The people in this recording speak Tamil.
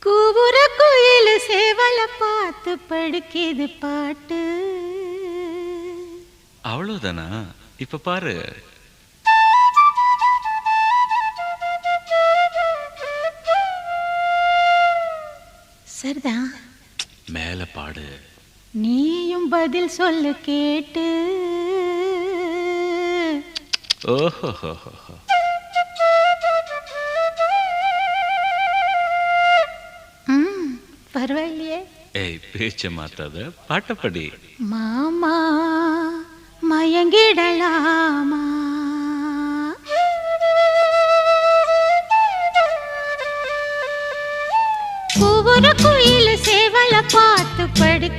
கூவுற குயில் சேவல பார்த்து படுக்கிது பாட்டு. அவ்வளவுதானா? இப்ப பாரு. சரிதான். மேல பாடு. நீயும் பதில் சொல்லு கேட்டு. ஓஹோ. பரவாயில்லையே. ஏய், பேச்ச மாத்தாத, பாட்டப்படி. மாமா மயங்கிடலாமா? கூவுற குயில் சேவல பார்த்து படுக்க